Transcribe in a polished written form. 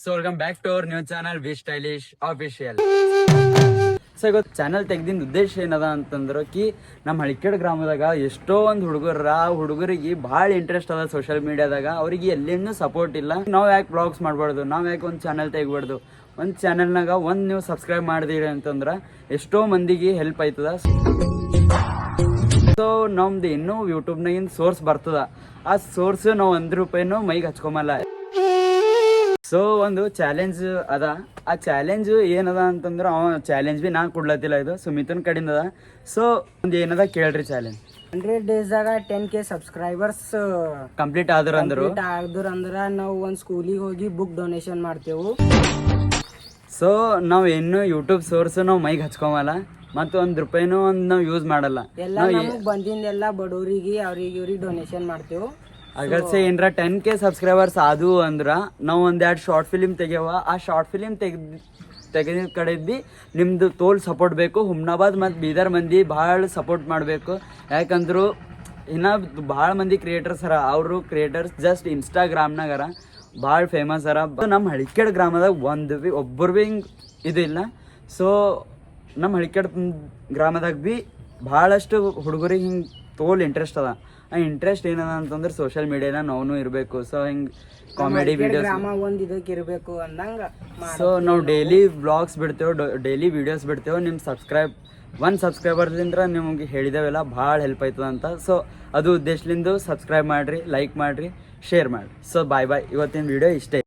So welcome back to our new channel V stylish official. So ಇವತ್ತು channel ತೆಗ್ದಿನ ಉದ್ದೇಶ ಏನದ ಅಂತಂದ್ರೆ ನಮ್ಮ ಹಳಿಕೆಡ್ ಗ್ರಾಮದಾಗ ಎಷ್ಟೋ ಒಂದು ಹುಡುಗರಿಗೆ ಭಾಳ ಇಂಟ್ರೆಸ್ಟ್ ಅದ ಸೋಷಿಯಲ್ ಮೀಡಿಯಾದಾಗ. ಅವ್ರಿಗೆ ಎಲ್ಲಿಂದ ಸಪೋರ್ಟ್ ಇಲ್ಲ. ನಾವು ಯಾಕೆ ಬ್ಲಾಗ್ಸ್ ಮಾಡಬಾರ್ದು, ನಾವು ಯಾಕೆ ಒಂದು ಚಾನಲ್ ತೆಗಿಬಾರ್ದು, ಒಂದು ಚಾನಲ್ನಾಗ ಒಂದು ನೀವು ಸಬ್ಸ್ಕ್ರೈಬ್ ಮಾಡಿದಿರಿ ಅಂತಂದ್ರೆ ಎಷ್ಟೋ ಮಂದಿಗೆ ಹೆಲ್ಪ್ ಆಯ್ತದ. ಸೊ ನಮ್ದು ಇನ್ನೂ ಯೂಟ್ಯೂಬ್ನಾಗಿನ ಸೋರ್ಸ್ ಬರ್ತದ. ಆ ಸೋರ್ಸ್ ನಾವು ₹1 ಮೈಗೆ ಹಚ್ಕೊಂಬಲ್ಲ. ಸೊ ಒಂದು ಚಾಲೆಂಜ್ ಅದ. ಆ ಚಾಲೆಂಜ್ ಏನದ ಅಂತಂದ್ರೆ ಚಾಲೆಂಜ್ ಬಿ ನಾ ಕೊಡ್ಲತ್ತಿಲ್ಲ, ಇದು ಸುಮಿತನ್ ಕಡೆಯಿಂದ ಅದ. ಸೊ ಒಂದು ಏನದ ಕೇಳ್ರಿ challenge. 100 days 10K subscribers complete ಆದ್ರಂದ್ರೆ ನಾವು ಒಂದು ಸ್ಕೂಲಿಗೆ ಹೋಗಿ ಬುಕ್ ಡೊನೇಷನ್ ಮಾಡ್ತೇವೆ. ಸೊ ನಾವು ಏನು ಯೂಟ್ಯೂಬ್ ಸೋರ್ಸ್ ನಾವು ಮೈಗೆ ಹಚ್ಕೊಂಬಲ್ಲ, ಮತ್ತು ₹1 ನಾವು ಯೂಸ್ ಮಾಡಲ್ಲ. ಎಲ್ಲ ನಮಗೆ ಬಂದಿಂದೆಲ್ಲ ಬಡವರಿಗೆ ಇವ್ರಿಗೆ ಡೊನೇಷನ್ ಮಾಡ್ತೇವೆ. ಅಗರ್ಸೆ ಏನರ 10K ಸಬ್ಸ್ಕ್ರೈಬರ್ಸ್ ಆದವು ಅಂದ್ರೆ ನಾವು ಒಂದೆರಡು ಶಾರ್ಟ್ ಫಿಲಿಮ್ ತೆಗ್ಯವ. ಆ ಶಾರ್ಟ್ ಫಿಲಿಮ್ ತೆಗೆದ ಕಡೆದ್ದು ನಿಮ್ದು ತೋಲ್ ಸಪೋರ್ಟ್ ಬೇಕು. ಹುಮ್ನಾಬಾದ್ ಮತ್ತು ಬೀದರ್ ಮಂದಿ ಭಾಳ ಸಪೋರ್ಟ್ ಮಾಡಬೇಕು. ಯಾಕಂದ್ರು ಇನ್ನು ಭಾಳ ಮಂದಿ ಕ್ರಿಯೇಟರ್ಸ್ ಅರ. ಅವರು ಕ್ರಿಯೇಟರ್ಸ್ ಜಸ್ಟ್ ಇನ್ಸ್ಟಾಗ್ರಾಮ್ನಾಗರ ಭಾಳ ಫೇಮಸ್ ಅರ. ನಮ್ಮ ಹಳಿಕೆಡ್ ಗ್ರಾಮದಾಗ ಒಬ್ಬರು ಭೀ ಹಿಂಗೆ ಇದಿಲ್ಲ. ಸೊ ನಮ್ಮ ಹಳಿಕೆಡ್ ಗ್ರಾಮದಾಗ ಭೀ ಭಾಳಷ್ಟು ಹುಡುಗರಿಗೆ ಹಿಂಗೆ ತೋಲ್ ಇಂಟ್ರೆಸ್ಟ್ ಅದ. ಆ ಇಂಟ್ರೆಸ್ಟ್ ಏನದ ಅಂತಂದ್ರೆ ಸೋಷಿಯಲ್ ಮೀಡಿಯಾನ ನಾವು ಇರಬೇಕು. ಸೊ ಹಿಂಗೆ ಕಾಮಿಡಿ ವಿಡಿಯೋಸ್ ಒಂದು ಇದಕ್ಕೆ ಇರಬೇಕು ಅಂದಂಗೆ. ಸೊ ನಾವು ಡೈಲಿ ವ್ಲಾಗ್ಸ್ ಬಿಡ್ತೇವೆ, ಡೈಲಿ ವಿಡಿಯೋಸ್ ಬಿಡ್ತೇವೆ. ನಿಮ್ಮ ಸಬ್ಸ್ಕ್ರೈಬರ್ಲಿಂದ ನಿಮಗೆ ಹೇಳಿದೇವೆಲ್ಲ ಭಾಳ ಹೆಲ್ಪ್ ಆಯ್ತದ ಅಂತ. ಸೊ ಅದು ಉದ್ದೇಶದಿಂದ ಸಬ್ಸ್ಕ್ರೈಬ್ ಮಾಡಿರಿ, ಲೈಕ್ ಮಾಡಿರಿ, ಶೇರ್ ಮಾಡಿರಿ. ಸೊ ಬಾಯ್ ಇವತ್ತಿನ ವಿಡಿಯೋ ಇಷ್ಟೇ.